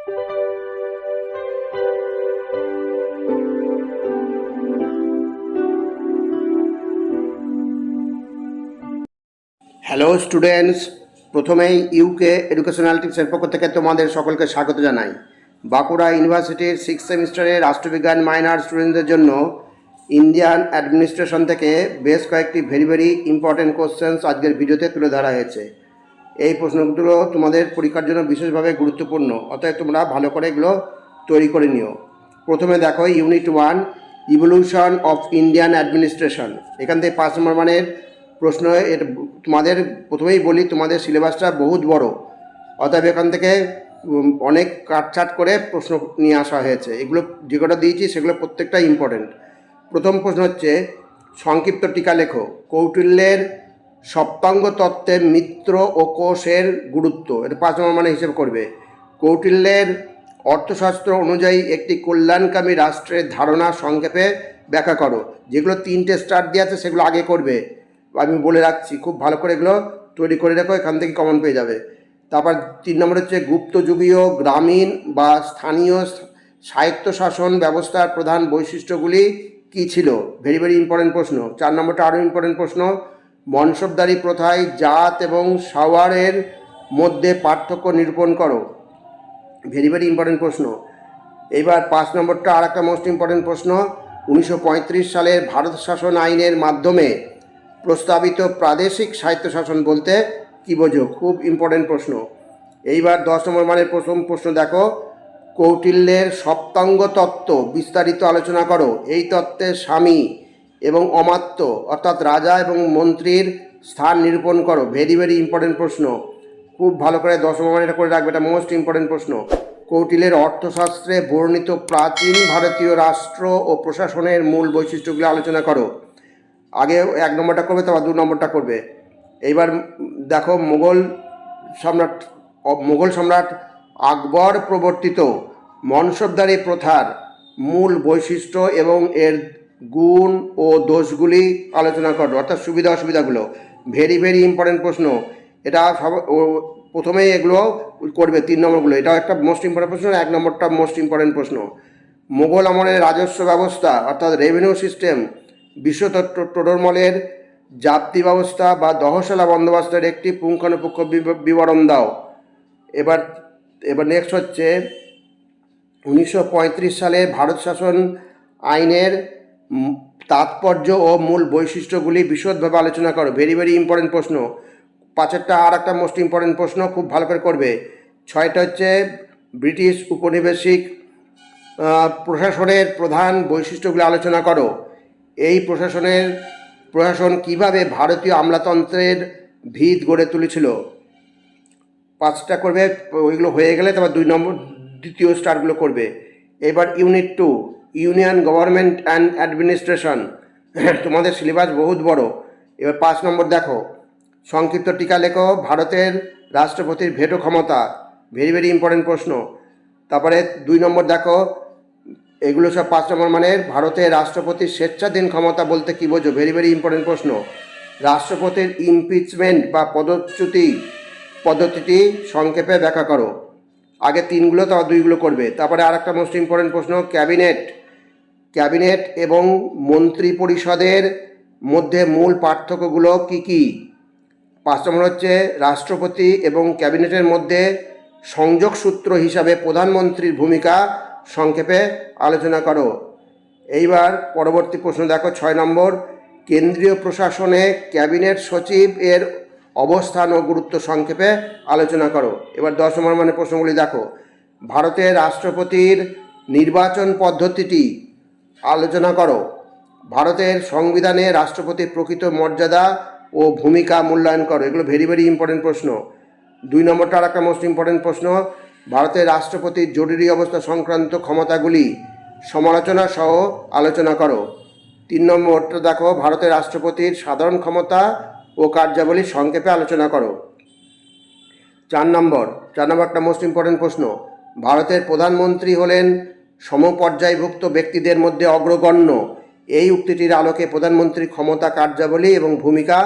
Hello students, প্রথমেই UK educational টিপসের পক্ষ থেকে তোমাদের সকলকে স্বাগত জানাই। বাঁকুড়া ইউনিভার্সিটির 6th সেমিস্টারের রাষ্ট্রবিজ্ঞান মাইনর স্টুডেন্টদের জন্য ইন্ডিয়ান অ্যাডমিনিস্ট্রেশন থেকে বেশ কয়েকটি ভেরি ইম্পর্টেন্ট কোশ্চেন্স আজকের ভিডিওতে তুলে ধরা হয়েছে। এই প্রশ্নগুলো তোমাদের পরীক্ষার জন্য বিশেষভাবে গুরুত্বপূর্ণ, অতএব তোমরা ভালো করে এগুলো তৈরি করে নিও। প্রথমে দেখো unit 1 evolution of Indian administration. এখান থেকে 5 নম্বর মানের প্রশ্ন। এর তোমাদের প্রথমেই বলি, তোমাদের সিলেবাসটা বহুত বড়, অতএব এখান থেকে অনেক কাটছাট করে প্রশ্ন নিয়ে আসা হয়েছে। এগুলো যে কটা দিয়েছি সেগুলো প্রত্যেকটা ইম্পর্টেন্ট। প্রথম প্রশ্ন হচ্ছে, সংক্ষিপ্ত টিকা লেখো। কৌটিল্যের সপ্তাঙ্গ তত্ত্বের মিত্র ও কোষের গুরুত্ব। এটা 5 নম্বর মানে হিসেব করবে। কৌটিল্যের অর্থশাস্ত্র অনুযায়ী একটি কল্যাণকামী রাষ্ট্রের ধারণা সংক্ষেপে ব্যাখ্যা করো। যেগুলো 3টে স্টার দিয়ে আছে সেগুলো আগে করবে, আমি বলে রাখছি, খুব ভালো করে এগুলো তৈরি করে রাখো, এখান থেকে কমন পেয়ে যাবে। তারপর 3 নম্বর হচ্ছে, গুপ্তযুগীয় গ্রামীণ বা স্থানীয় স্বায়ত্তশাসন ব্যবস্থার প্রধান বৈশিষ্ট্যগুলি কী ছিল। ভেরি ইম্পর্টেন্ট প্রশ্ন। 4 নম্বরটা আরও ইম্পর্টেন্ট প্রশ্ন, মনসবদারি প্রথায় জাত এবং সাওয়ারের মধ্যে পার্থক্য নিরূপণ করো। ভেরি ইম্পর্টেন্ট প্রশ্ন। এইবার 5 নম্বরটা আর একটা মোস্ট ইম্পর্টেন্ট প্রশ্ন, 1935 সালের ভারত শাসন আইনের মাধ্যমে প্রস্তাবিত প্রাদেশিক স্বায়ত্তশাসন বলতে কী বোঝো। খুব ইম্পর্টেন্ট প্রশ্ন। এইবার 10 নম্বর মানের প্রথম প্রশ্ন দেখো, কৌটিল্যের সপ্তাঙ্গ তত্ত্ব বিস্তারিত আলোচনা করো। এই তত্ত্বের স্বামী এবং অমাত্য অর্থাৎ রাজা এবং মন্ত্রীর স্থান নিরূপণ করো। ভেরি ইম্পর্টেন্ট প্রশ্ন। খুব ভালো করে 10 নম্বর এটা করে রাখবে, এটা মোস্ট ইম্পর্টেন্ট প্রশ্ন। কৌটিল্যের অর্থশাস্ত্রে বর্ণিত প্রাচীন ভারতীয় রাষ্ট্র ও প্রশাসনের মূল বৈশিষ্ট্যগুলি আলোচনা করো। আগে 1 নম্বরটা করবে, তারপর 2 নম্বরটা করবে। এইবার দেখো, মোগল সম্রাট আকবর প্রবর্তিত মনসবদারি প্রথার মূল বৈশিষ্ট্য এবং এর গুণ ও দোষগুলি আলোচনা করো, অর্থাৎ সুবিধা অসুবিধাগুলো। ভেরি ইম্পর্টেন্ট প্রশ্ন। এটা প্রথমেই এগুলো করবে 3 নম্বরগুলো। এটাও একটা মোস্ট ইম্পর্টেন্ট প্রশ্ন। 1 নম্বরটা মোস্ট ইম্পর্টেন্ট প্রশ্ন। মোগল আমলের রাজস্ব ব্যবস্থা অর্থাৎ রেভিনিউ সিস্টেম বিশ্বতত্ত্ব টোডরমলের জাপ্তি ব্যবস্থা বা দহশালা বন্দোবস্তের একটি পুঙ্খানুপুঙ্খ বিবরণ দাও। এবার নেক্সট হচ্ছে, 1935 সালে ভারত শাসন আইনের তাৎপর্য ও মূল বৈশিষ্ট্যগুলি বিশদভাবে আলোচনা করো। ভেরি ইম্পর্টেন্ট প্রশ্ন। 5এরটা আর একটা মোস্ট ইম্পর্টেন্ট প্রশ্ন, খুব ভালো করে করবে। 6টা হচ্ছে, ব্রিটিশ উপনিবেশিক প্রশাসনের প্রধান বৈশিষ্ট্যগুলি আলোচনা করো। এই প্রশাসন কিভাবে ভারতীয় আমলাতন্ত্রের ভিত গড়ে তুলেছিল। 5টা করবে। ওইগুলো হয়ে গেলে তারপর 2 নম্বর দ্বিতীয় স্টারগুলো করবে। এবার unit 2 union government and administration. তোমাদের সিলেবাস বহুত বড়। এবার 5 নম্বর দেখো, সংক্ষিপ্ত টিকা লেখো। ভারতের রাষ্ট্রপতির ভেটো ক্ষমতা। ভেরি ইম্পর্টেন্ট প্রশ্ন। তারপরে 2 নম্বর দেখো, এগুলো সব 5 নম্বর মানের। ভারতের রাষ্ট্রপতির স্বেচ্ছাধীন ক্ষমতা বলতে কী বোঝো। ভেরি ইম্পর্টেন্ট প্রশ্ন। রাষ্ট্রপতির ইমপিচমেন্ট বা পদচ্যুতি পদ্ধতিটি সংক্ষেপে ব্যাখ্যা করো। আগে 3গুলো, তারপর 2গুলো করবে। তারপরে আর একটা মোস্ট ইম্পর্টেন্ট প্রশ্ন, ক্যাবিনেট এবং মন্ত্রী পরিষদের মধ্যে মূল পার্থক্যগুলো কী কী। 5 নম্বর হচ্ছে, রাষ্ট্রপতি এবং ক্যাবিনেটের মধ্যে সংযোগ সূত্র হিসাবে প্রধানমন্ত্রীর ভূমিকা সংক্ষেপে আলোচনা করো। এইবার পরবর্তী প্রশ্ন দেখো, 6 নম্বর, কেন্দ্রীয় প্রশাসনে ক্যাবিনেট সচিব এর অবস্থান ও গুরুত্ব সংক্ষেপে আলোচনা করো। এবার 10 নম্বর মানে প্রশ্নগুলি দেখো, ভারতের রাষ্ট্রপতির নির্বাচন পদ্ধতিটি আলোচনা করো। ভারতের সংবিধানে রাষ্ট্রপতির প্রকৃত মর্যাদা ও ভূমিকা মূল্যায়ন করো। এগুলো ভেরি ইম্পর্টেন্ট প্রশ্ন। 2 নম্বরটা আর একটা মোস্ট ইম্পর্টেন্ট প্রশ্ন, ভারতের রাষ্ট্রপতির জরুরি অবস্থা সংক্রান্ত ক্ষমতাগুলি সমালোচনা সহ আলোচনা করো। 3 নম্বরটা দেখো, ভারতের রাষ্ট্রপতির সাধারণ ক্ষমতা ও কার্যাবলী সংক্ষেপে আলোচনা করো। 4 নম্বর একটা মোস্ট ইম্পর্টেন্ট প্রশ্ন, ভারতের প্রধানমন্ত্রী হলেন সমপর্যায়ভুক্ত ব্যক্তিদের মধ্যে অগ্রগণ্য। এই উক্তিটির আলোকে প্রধানমন্ত্রীর ক্ষমতা, কার্যাবলী এবং ভূমিকা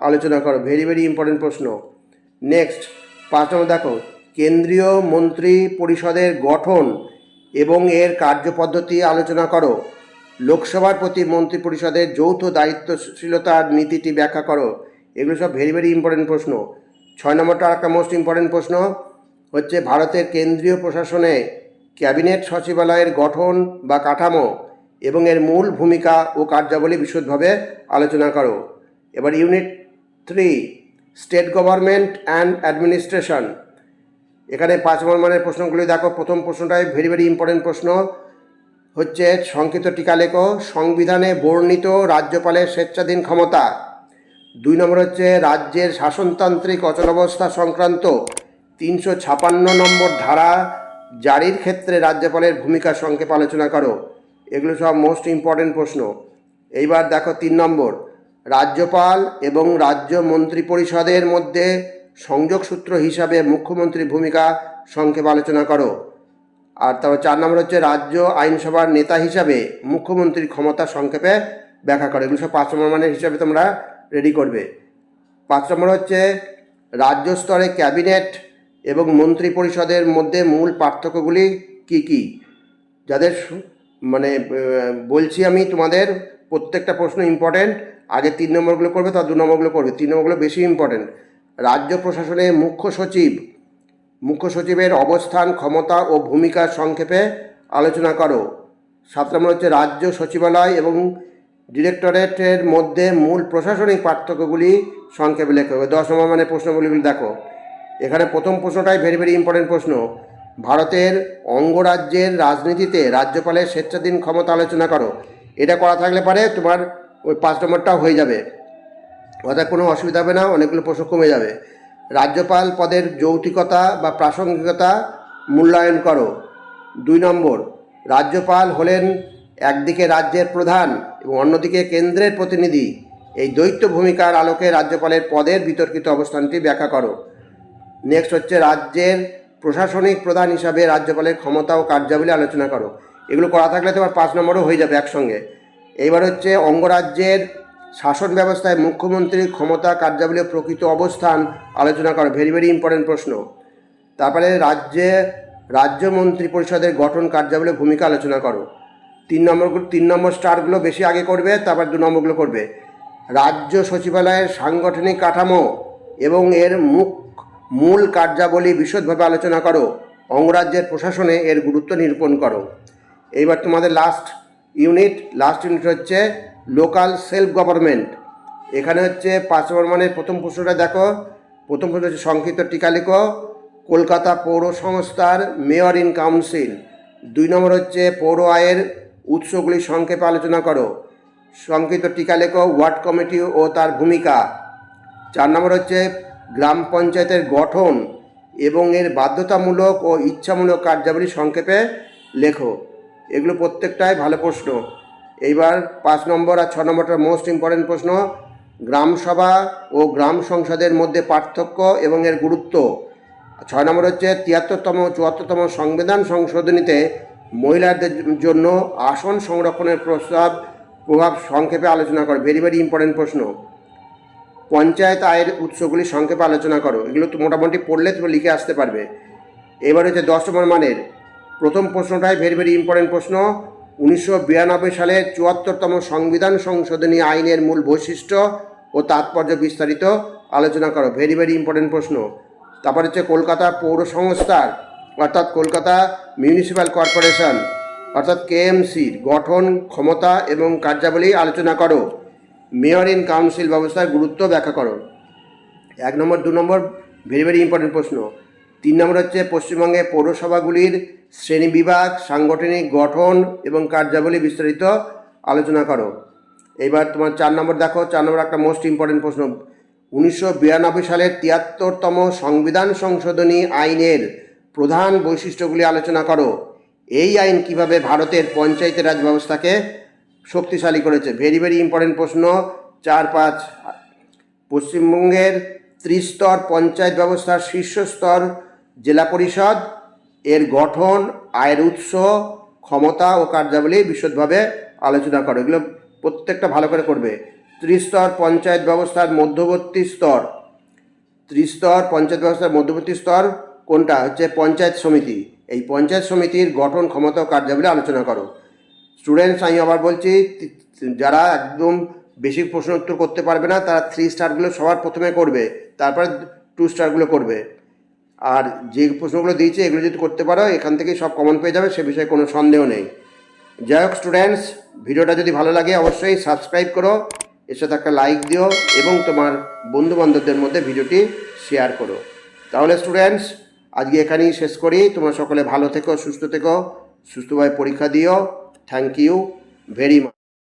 আলোচনা করো। ভেরি ইম্পর্টেন্ট প্রশ্ন। নেক্সট 5 নম্বর দেখো, কেন্দ্রীয় মন্ত্রী পরিষদের গঠন এবং এর কার্যপদ্ধতি আলোচনা করো। লোকসভার প্রতি মন্ত্রী পরিষদের যৌথ দায়িত্বশীলতার নীতিটি ব্যাখ্যা করো। এগুলো সব ভেরি ভেরি ইম্পর্টেন্ট প্রশ্ন। 6 নম্বরটা একটা মোস্ট ইম্পর্টেন্ট প্রশ্ন হচ্ছে ভারতের কেন্দ্রীয় প্রশাসনে ক্যাবিনেট সচিবালয়ের গঠন বা কাঠামো এবং এর মূল ভূমিকা ও কার্যাবলী বিশদভাবে আলোচনা করো। এবার unit 3 state government and administration. এখানে 5 নম্বর মানের প্রশ্নগুলি দেখো। প্রথম প্রশ্নটাই ভেরি ভেরি ইম্পর্টেন্ট প্রশ্ন হচ্ছে সংক্ষিপ্ত টিকা লেখো। সংবিধানে বর্ণিত রাজ্যপালের স্বেচ্ছাধীন ক্ষমতা। 2 নম্বর হচ্ছে রাজ্যের শাসনতান্ত্রিক অচলাবস্থা সংক্রান্ত 356 নম্বর ধারা জারির ক্ষেত্রে রাজ্যপালের ভূমিকা সংক্ষেপে আলোচনা করো। এগুলো সব মোস্ট ইম্পর্টেন্ট প্রশ্ন। এইবার দেখো 3 নম্বর রাজ্যপাল এবং রাজ্য মন্ত্রী পরিষদের মধ্যে সংযোগ সূত্র হিসাবে মুখ্যমন্ত্রীর ভূমিকা সংক্ষেপে আলোচনা করো। আর তারপর 4 নম্বর হচ্ছে রাজ্য আইনসভার নেতা হিসাবে মুখ্যমন্ত্রীর ক্ষমতা সংক্ষেপে ব্যাখ্যা করো। এগুলো সব 5 নম্বর মানের হিসাবে তোমরা রেডি করবে। 5 নম্বর হচ্ছে রাজ্য স্তরে ক্যাবিনেট এবং মন্ত্রী পরিষদের মধ্যে মূল পার্থক্যগুলি কি কি। যাদের বলছি আমি তোমাদের প্রত্যেকটা প্রশ্ন ইম্পর্টেন্ট। আগে 3 নম্বরগুলো করবে, তার 2 নম্বরগুলো করবে। 3 নম্বরগুলো বেশি ইম্পর্টেন্ট। রাজ্য প্রশাসনে মুখ্য সচিবের অবস্থান, ক্ষমতা ও ভূমিকা সংক্ষেপে আলোচনা করো। 7 নম্বর হচ্ছে রাজ্য সচিবালয় এবং ডিরেক্টরেটের মধ্যে মূল প্রশাসনিক পার্থক্যগুলি সংক্ষেপে লেখো। 10 নম্বর মানে প্রশ্নগুলি দেখো। এখানে প্রথম প্রশ্নটাই ভেরি ভেরি ইম্পর্টেন্ট প্রশ্ন। ভারতের অঙ্গরাজ্যের রাজনীতিতে রাজ্যপালের স্বেচ্ছাধীন ক্ষমতা আলোচনা করো। এটা করা থাকলে পারে তোমার ওই 5 নম্বরটাও হয়ে যাবে, অর্থাৎ কোনো অসুবিধা হবে না, অনেকগুলো প্রশ্ন কমে যাবে। রাজ্যপাল পদের যৌক্তিকতা বা প্রাসঙ্গিকতা মূল্যায়ন করো। 2 নম্বর রাজ্যপাল হলেন একদিকে রাজ্যের প্রধান এবং অন্যদিকে কেন্দ্রের প্রতিনিধি। এই দ্বৈত ভূমিকার আলোকে রাজ্যপালের পদের বিতর্কিত অবস্থানটি ব্যাখ্যা করো। নেক্সট হচ্ছে রাজ্যের প্রশাসনিক প্রধান হিসাবে রাজ্যপালের ক্ষমতা ও কার্যাবলী আলোচনা করো। এগুলো করা থাকলে তোমার 5 নম্বরও হয়ে যাবে একসঙ্গে। এইবার হচ্ছে অঙ্গরাজ্যের শাসন ব্যবস্থায় মুখ্যমন্ত্রীর ক্ষমতা, কার্যাবলী ও প্রকৃত অবস্থান আলোচনা করো। ভেরি ভেরি ইম্পর্টেন্ট প্রশ্ন। তারপরে রাজ্য মন্ত্রী পরিষদের গঠন, কার্যাবলী, ভূমিকা আলোচনা করো। 3 নম্বর স্টারগুলো বেশি আগে করবে, তারপর 2 নম্বরগুলো করবে। রাজ্য সচিবালয়ের সাংগঠনিক কাঠামো এবং এর মূল কার্যাবলী বিশদভাবে আলোচনা করো। অঙ্গরাজ্যের প্রশাসনে এর গুরুত্ব নিরূপণ করো। এইবার তোমাদের লাস্ট ইউনিট হচ্ছে লোকাল সেলফ গভর্নমেন্ট। এখানে হচ্ছে 5 নম্বর মানের প্রথম প্রশ্নটা দেখো। প্রথম প্রশ্ন হচ্ছে সংক্ষিপ্ত টিকা লেখো। কলকাতা পৌর সংস্থার মেয়র ইন কাউন্সিল। 2 নম্বর হচ্ছে পৌর আয়ের উৎসগুলি সংক্ষেপে আলোচনা করো। সংক্ষিপ্ত টিকা লেখো ওয়ার্ড কমিটি ও তার ভূমিকা। 4 নম্বর হচ্ছে গ্রাম পঞ্চায়েতের গঠন এবং এর বাধ্যতামূলক ও ইচ্ছামূলক কার্যাবলী সংক্ষেপে লেখো। এগুলো প্রত্যেকটাই ভালো প্রশ্ন। এইবার 5 নম্বর আর 6 নম্বরটা মোস্ট ইম্পর্টেন্ট প্রশ্ন। গ্রামসভা ও গ্রাম সংসদের মধ্যে পার্থক্য এবং এর গুরুত্ব। 6 নম্বর হচ্ছে 73তম ও 74তম সংবিধান সংশোধনীতে মহিলাদের জন্য আসন সংরক্ষণের প্রভাব সংক্ষেপে আলোচনা করো। ভেরি ভেরি ইম্পর্টেন্ট প্রশ্ন। পঞ্চায়েত আয়ের উৎসগুলি সংক্ষেপে আলোচনা করো। এগুলো তো মোটামুটি পড়লে তুমি লিখে আসতে পারবে। এবার হচ্ছে 10 নম্বর মানের প্রথম প্রশ্নটাই ভেরি ভেরি ইম্পর্টেন্ট প্রশ্ন। 1992 সালের 74তম সংবিধান সংশোধনী আইনের মূল বৈশিষ্ট্য ও তাৎপর্য বিস্তারিত আলোচনা করো। ভেরি ভেরি ইম্পর্টেন্ট প্রশ্ন। তারপর হচ্ছে কলকাতা পৌর সংস্থার অর্থাৎ কলকাতা মিউনিসিপ্যাল কর্পোরেশন অর্থাৎ কেএমসির গঠন, ক্ষমতা এবং কার্যাবলী আলোচনা করো। মেয়র ইন কাউন্সিল ব্যবস্থার গুরুত্ব ব্যাখ্যা করো। 1 নম্বর 2 নম্বর ভেরি ভেরি ইম্পর্টেন্ট প্রশ্ন। 3 নম্বর হচ্ছে পশ্চিমবঙ্গে পৌরসভাগুলির শ্রেণীবিভাগ, সাংগঠনিক গঠন এবং কার্যাবলী বিস্তারিত আলোচনা করো। এবার তোমার 4 নম্বর দেখো। 4 নম্বর একটা মোস্ট ইম্পর্টেন্ট প্রশ্ন। 1992 সালের 73তম সংবিধান সংশোধনী আইনের প্রধান বৈশিষ্ট্যগুলি আলোচনা করো। এই আইন কিভাবে ভারতের পঞ্চায়েত রাজ ব্যবস্থাকে শক্তিশালী করেছে। ভেরি ভেরি ইম্পর্টেন্ট প্রশ্ন। 4-5 পশ্চিমবঙ্গের ত্রিস্তর পঞ্চায়েত ব্যবস্থার শীর্ষস্তর জেলা পরিষদ, এর গঠন, আয়ের উৎস, ক্ষমতা ও কার্যাবলী বিশদভাবে আলোচনা করো। এগুলো প্রত্যেকটা ভালো করে করবে। ত্রিস্তর পঞ্চায়েত ব্যবস্থার মধ্যবর্তী স্তর কোনটা হচ্ছে পঞ্চায়েত সমিতি। এই পঞ্চায়েত সমিতির গঠন ক্ষমতা ও কার্যাবলী আলোচনা করো। স্টুডেন্টস, আমি আবার বলছি, যারা একদম বেশি প্রশ্ন উত্তর করতে পারবে না তারা 3 স্টারগুলো সবার প্রথমে করবে, তারপর 2 স্টারগুলো করবে। আর যে প্রশ্নগুলো দিয়েছে এগুলো যদি করতে পারো এখান থেকে সব কমন পেয়ে যাবে, সে বিষয়ে কোনো সন্দেহ নেই। যাই হোক স্টুডেন্টস, ভিডিওটা যদি ভালো লাগে অবশ্যই সাবস্ক্রাইব করো, এর সাথে একটা লাইক দিও এবং তোমার বন্ধুবান্ধবদের মধ্যে ভিডিওটি শেয়ার করো। তাহলে স্টুডেন্টস, আজকে এখানেই শেষ করি। তোমরা সকলে ভালো থেকো, সুস্থ থেকো, সুস্থভাবে পরীক্ষা দিও। Thank you very much.